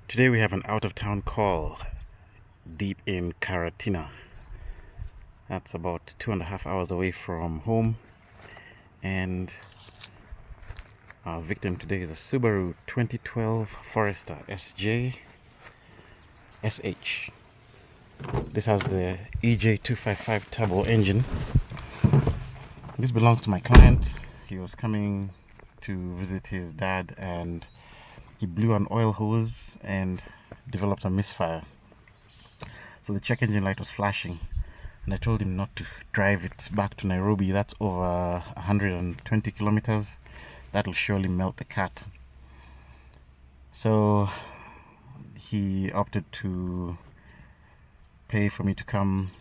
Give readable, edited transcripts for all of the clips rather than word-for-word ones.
Today we have an out-of-town call deep in Karatina. That's about 2.5 hours away from home, and our victim today is a Subaru 2012 Forester SJ SH. This has the EJ255 turbo engine. This belongs to my client. He was coming to visit his dad and he blew an oil hose and developed a misfire. So the check engine light was flashing, and I told him not to drive it back to Nairobi. That's over 120 kilometers. That'll surely melt the cat. So he opted to pay for me to come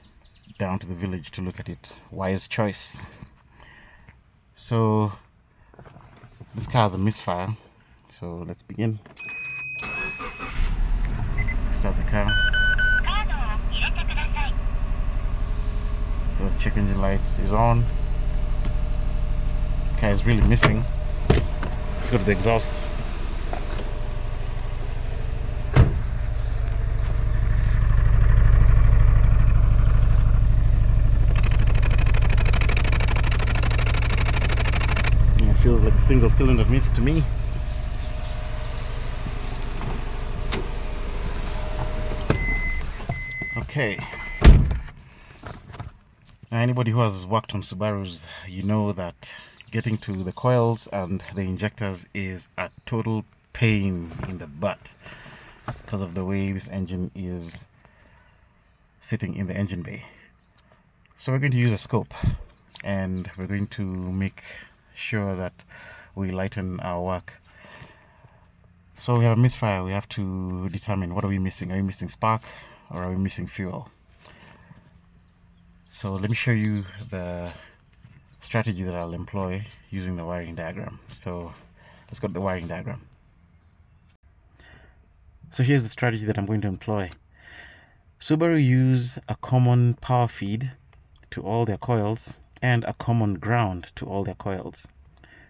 down to the village to look at it. Wise choice. So this car is a misfire. So let's begin. Start the car. So the check engine light is on. The car is really missing. Let's go to the exhaust. Yeah, it feels like a single cylinder miss to me. Okay. Now, anybody who has worked on Subarus, you know that getting to the coils and the injectors is a total pain in the butt because of the way this engine is sitting in the engine bay. So we're going to use a scope, and we're going to make sure that we lighten our work. So we have a misfire. We have to determine, what are we missing? Are we missing spark, or are we missing fuel? So let me show you the strategy that I'll employ using the wiring diagram. So let's go to the wiring diagram. So here's the strategy that I'm going to employ. Subaru use a common power feed to all their coils and a common ground to all their coils.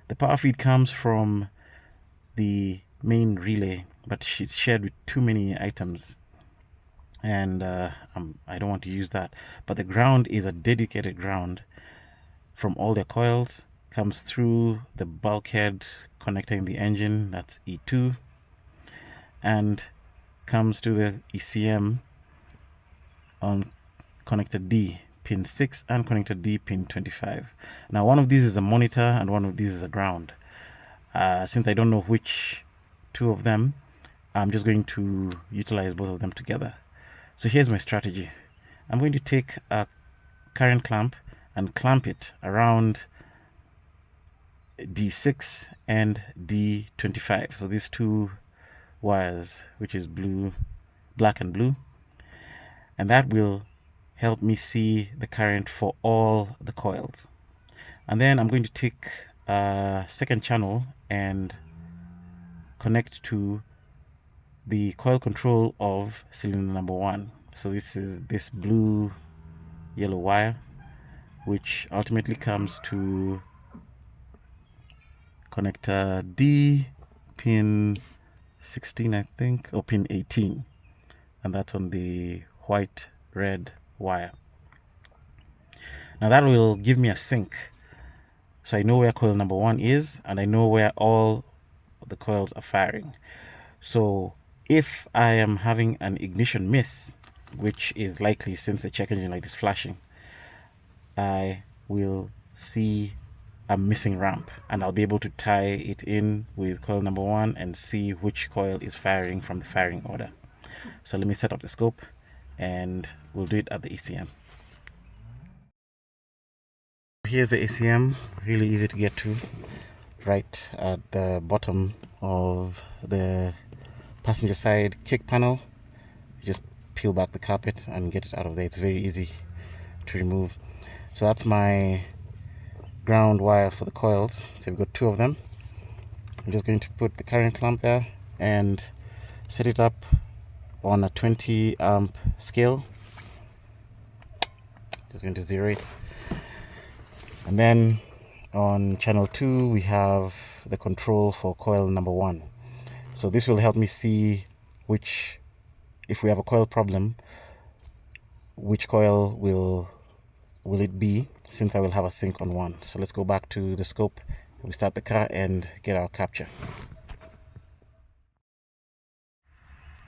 The power feed comes from the main relay, but it's shared with too many items, and I don't want to use that. But the ground is a dedicated ground from all their coils, comes through the bulkhead connecting the engine, that's E2, and comes to the ECM on connector D, pin 6, and connector D, pin 25. Now one of these is a monitor and one of these is a ground. Since I don't know which two of them, I'm just going to utilize both of them together. So here's my strategy. I'm going to take a current clamp and clamp it around D6 and D25. So these two wires, which is black and blue, and that will help me see the current for all the coils. And then I'm going to take a second channel and connect to the coil control of cylinder number 1. So this is this blue yellow wire, which ultimately comes to connector D, pin 16, I think, or pin 18, and that's on the white red wire. Now that will give me a sync, so I know where coil number 1 is, and I know where all the coils are firing. So if I am having an ignition miss, which is likely since the check engine light is flashing, I will see a missing ramp, and I'll be able to tie it in with coil number 1 and see which coil is firing from the firing order. So let me set up the scope, and we'll do it at the ECM. Here's the ECM, really easy to get to, right at the bottom of the passenger side kick panel. You just peel back the carpet and get it out of there. It's very easy to remove. So that's my ground wire for the coils. So we've got 2 of them. I'm just going to put the current clamp there and set it up on a 20 amp scale. Just going to 0 it. And then on channel 2 we have the control for coil number 1. So this will help me see which, if we have a coil problem, which coil will it be, since I will have a sync on one. So let's go back to the scope, we start the car and get our capture.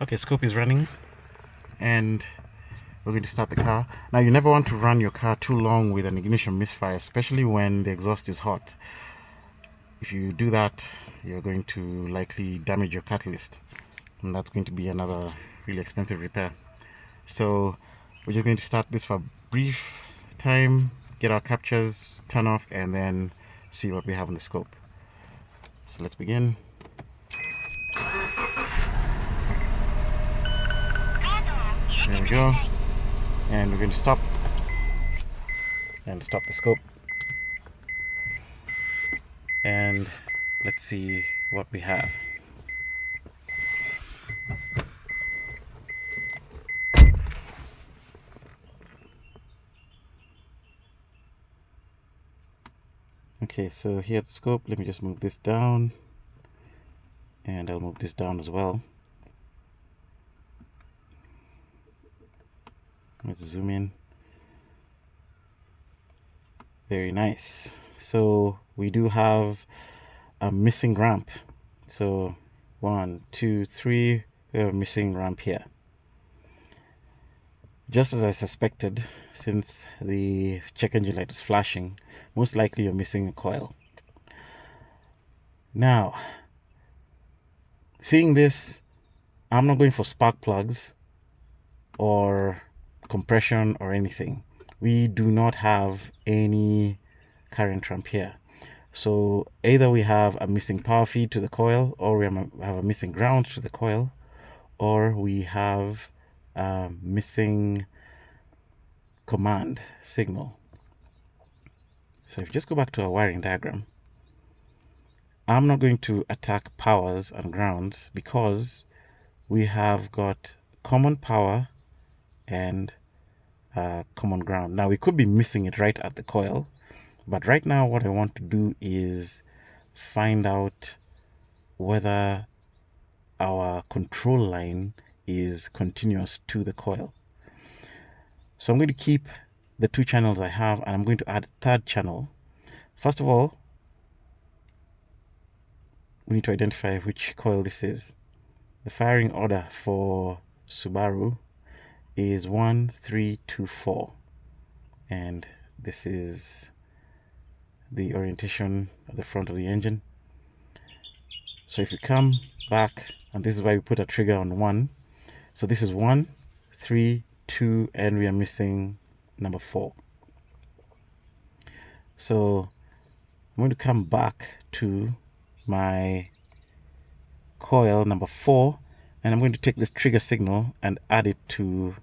Okay, scope is running and we're going to start the car. Now, you never want to run your car too long with an ignition misfire, especially when the exhaust is hot. If you do that, you're going to likely damage your catalyst, and that's going to be another really expensive repair. So we're just going to start this for a brief time, get our captures, turn off, and then see what we have on the scope. So let's begin. There we go. And we're going to stop and stop the scope. And let's see what we have. Okay, so here at the scope, let me just move this down, and I'll move this down as well. Let's zoom in. Very nice. So we do have a missing ramp. So 1, 2, 3, we have a missing ramp here. Just as I suspected, since the check engine light is flashing, most likely you're missing a coil. Now, seeing this, I'm not going for spark plugs or compression or anything. We do not have any current ramp here. So either we have a missing power feed to the coil, or we have a missing ground to the coil, or we have a missing command signal. So if you just go back to our wiring diagram, I'm not going to attack powers and grounds because we have got common power and common ground. Now, we could be missing it right at the coil, but right now what I want to do is find out whether our control line is continuous to the coil. So I'm going to keep the 2 channels I have, and I'm going to add a third channel. First of all, we need to identify which coil this is. The firing order for Subaru is 1, 3, 2, 4, and this is the orientation of the front of the engine. So if you come back, and this is why we put a trigger on 1. So this is 1, 3, 2, and we are missing number 4. So I'm going to come back to my coil number 4, and I'm going to take this trigger signal and add it to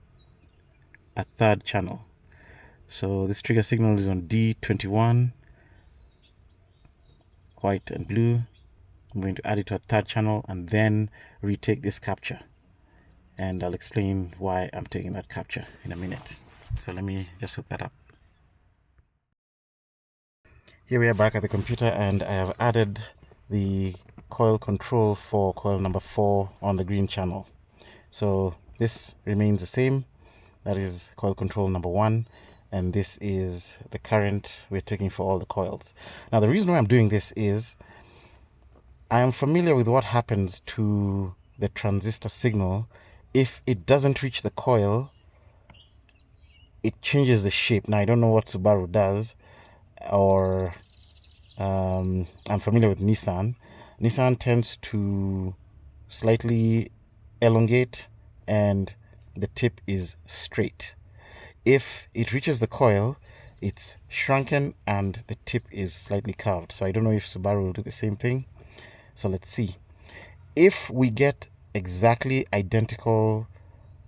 a third channel. So this trigger signal is on D21, white and blue. I'm going to add it to a third channel and then retake this capture, and I'll explain why I'm taking that capture in a minute. So let me just hook that up. Here we are back at the computer, and I have added the coil control for coil number 4 on the green channel. So this remains the same. That is coil control number 1, and this is the current we're taking for all the coils. Now, the reason why I'm doing this is I am familiar with what happens to the transistor signal. If it doesn't reach the coil, it changes the shape. Now, I don't know what Subaru does, or I'm familiar with Nissan. Nissan tends to slightly elongate and the tip is straight. If it reaches the coil, it's shrunken and the tip is slightly curved. So I don't know if Subaru will do the same thing. So let's see. If we get exactly identical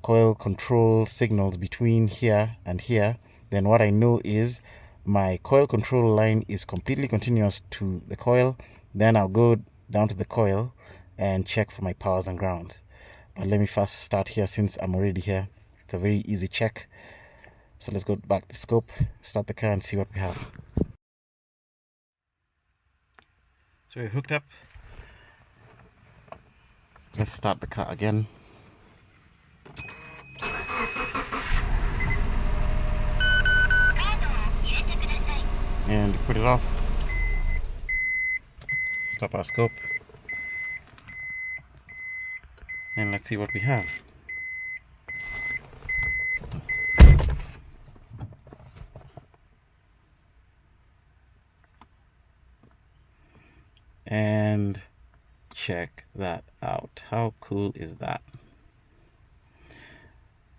coil control signals between here and here, then what I know is my coil control line is completely continuous to the coil. Then I'll go down to the coil and check for my powers and grounds. But let me first start here since I'm already here. It's a very easy check. So let's go back to scope, start the car, and see what we have. So we're hooked up. Let's start the car again. and put it off. Stop our scope. And let's see what we have. And check that out. How cool is that?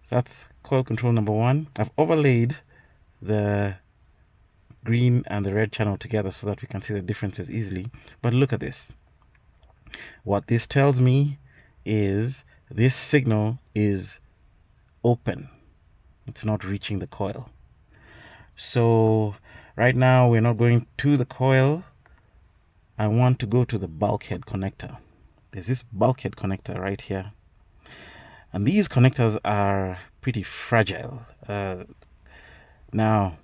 So that's coil control number one. I've overlaid the green and the red channel together so that we can see the differences easily. But look at this. What this tells me is this signal is open. It's not reaching the coil. So right now we're not going to the coil. I want to go to the bulkhead connector. There's this bulkhead connector right here. And these connectors are pretty fragile. Now,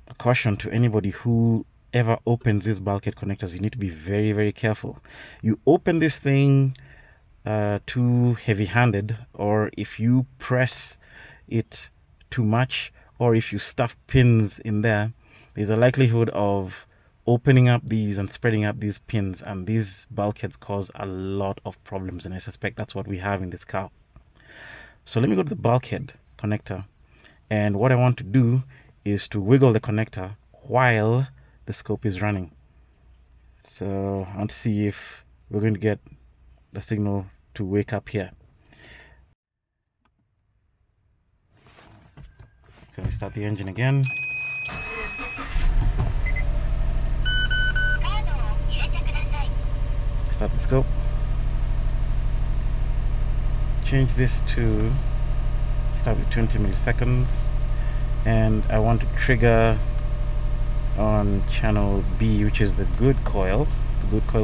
a caution to anybody who ever opens these bulkhead connectors, you need to be very, very careful. You open this thing too heavy-handed, or if you press it too much, or if you stuff pins in there, there's a likelihood of opening up these and spreading up these pins, and these bulkheads cause a lot of problems, and I suspect that's what we have in this car. So let me go to the bulkhead connector, and what I want to do is to wiggle the connector while the scope is running. So I want to see if we're going to get the signal to wake up here. So we start the engine again. Start the scope. Change this to start with 20 milliseconds, and I want to trigger on channel B, which is the good coil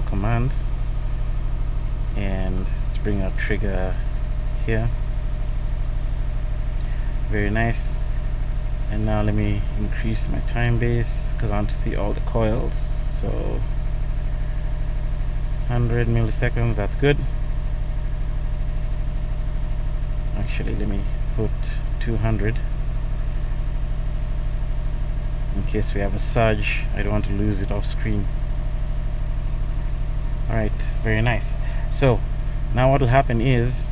command, and let's bring our trigger here. Very nice. And now let me increase my time base because I want to see all the coils. So 100 milliseconds, that's good. Actually, let me put 200 in case we have a surge. I don't want to lose it off screen. Alright, very nice. So now what will happen is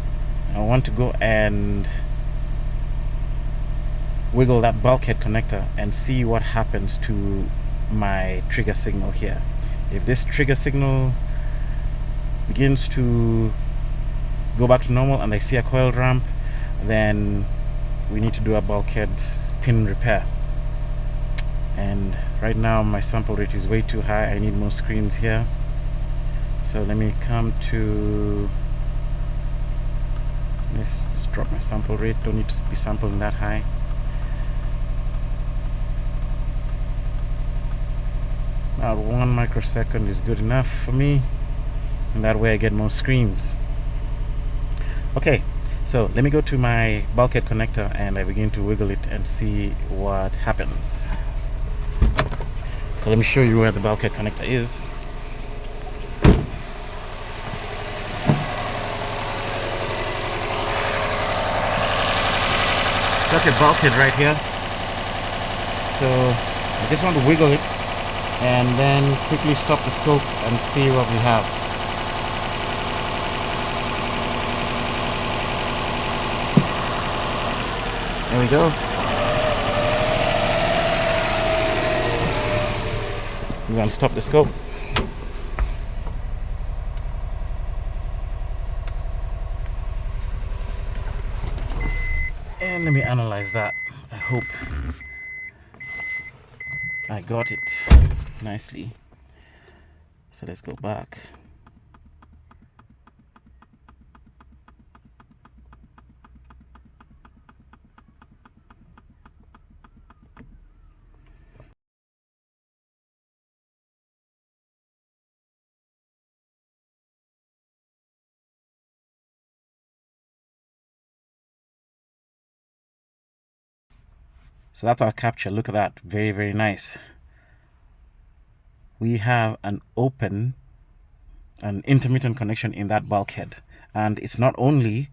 I want to go and wiggle that bulkhead connector and see what happens to my trigger signal here. If this trigger signal begins to go back to normal and I see a coil ramp, then we need to do a bulkhead pin repair. And right now my sample rate is way too high. I need more screens here. So let me come to this, just drop my sample rate. Don't need to be sampling that high. About 1 microsecond is good enough for me, and that way I get more screens. Okay, so let me go to my bulkhead connector and I begin to wiggle it and see what happens. So let me show you where the bulkhead connector is. That's your bulkhead right here. So I just want to wiggle it and then quickly stop the scope and see what we have. There we go. We're going to stop the scope. And let me analyze that. I hope I got it nicely. So let's go back. So that's our capture. Look at that. Very, very nice. We have an intermittent connection in that bulkhead. And it's not only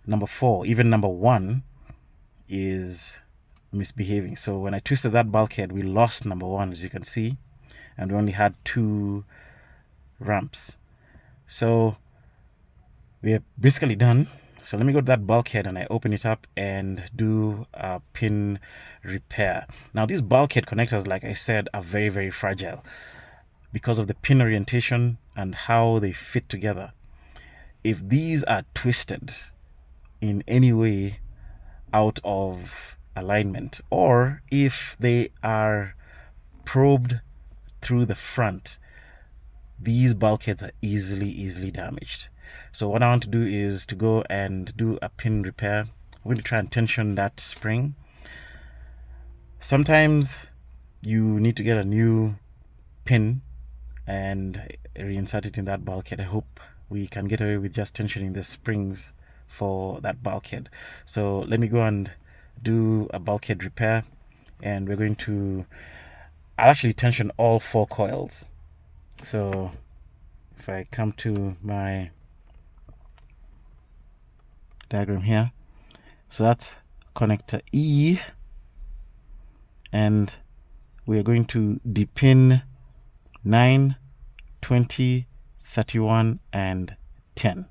number 4, even number 1 is misbehaving. So when I twisted that bulkhead, we lost number one, as you can see, and we only had 2 ramps. So we are basically done. So let me go to that bulkhead and I open it up and do a pin repair. Now these bulkhead connectors, like I said, are very, very fragile because of the pin orientation and how they fit together. If these are twisted in any way out of alignment, or if they are probed through the front, these bulkheads are easily damaged. So what I want to do is to go and do a pin repair. I'm going to try and tension that spring. Sometimes you need to get a new pin and reinsert it in that bulkhead. I hope we can get away with just tensioning the springs for that bulkhead. So let me go and do a bulkhead repair, and we're going to, I'll actually tension all 4 coils. So if I come to my diagram here, so that's connector E, and we are going to depin 9, 20, 31, and 10.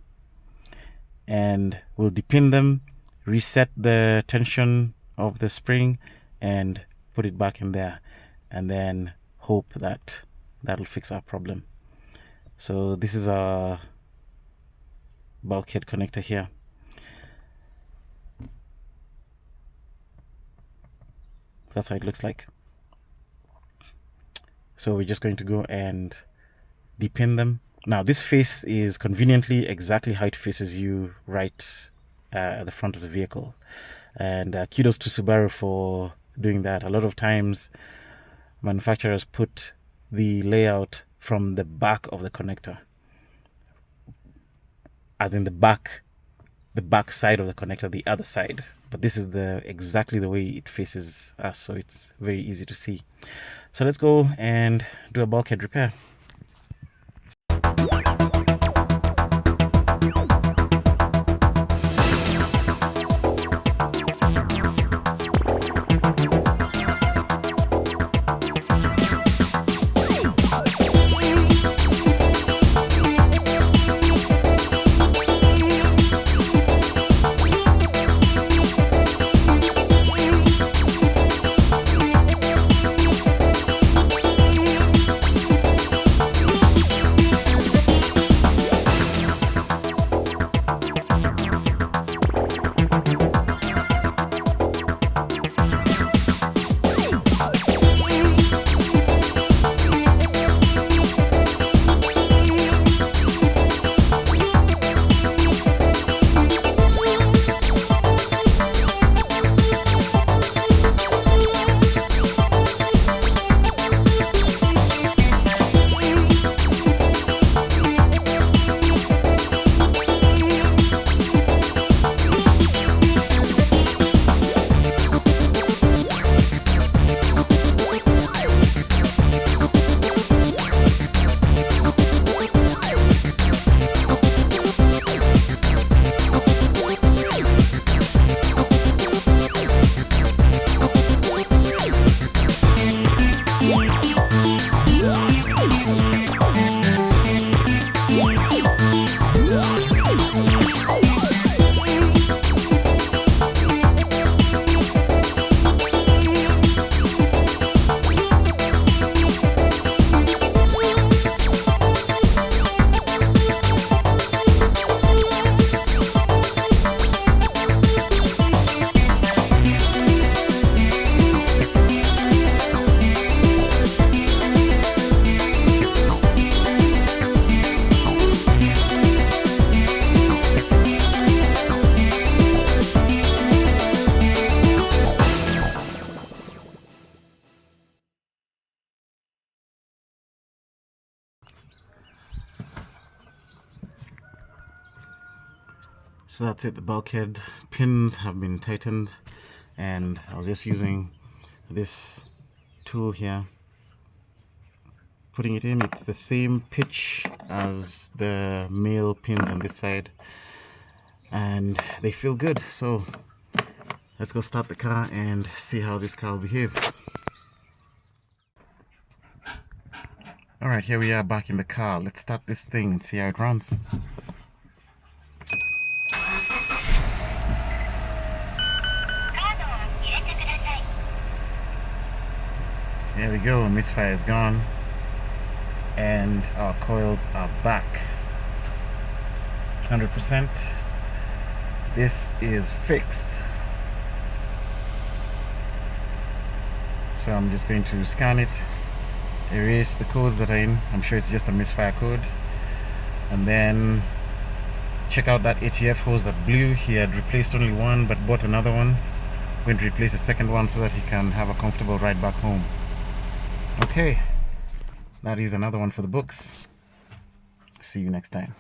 And we'll depin them, reset the tension of the spring, and put it back in there, and then hope that that'll fix our problem. So this is our bulkhead connector here. That's how it looks like. So we're just going to go and depin them. Now this face is conveniently exactly how it faces you right at the front of the vehicle, and kudos to Subaru for doing that. A lot of times manufacturers put the layout from the back of the connector, as in the back side of the connector, the other side, but this is exactly the way it faces us, so it's very easy to see. So let's go and do a bulkhead repair. So that's it, the bulkhead pins have been tightened, and I was just using this tool here, putting it in. It's the same pitch as the male pins on this side, and they feel good. So Let's go start the car and see how this car will behave. Alright, here we are back in the car. Let's start this thing and see how it runs. There we go, Misfire is gone and our coils are back 100%. This is fixed, so I'm just going to scan it, erase the codes that are in. I'm sure it's just a Misfire code, and then check out that ATF hose that blew. He had replaced only one but bought another one. I'm going to replace the second one so that he can have a comfortable ride back home. Okay, that is another one for the books. See you next time.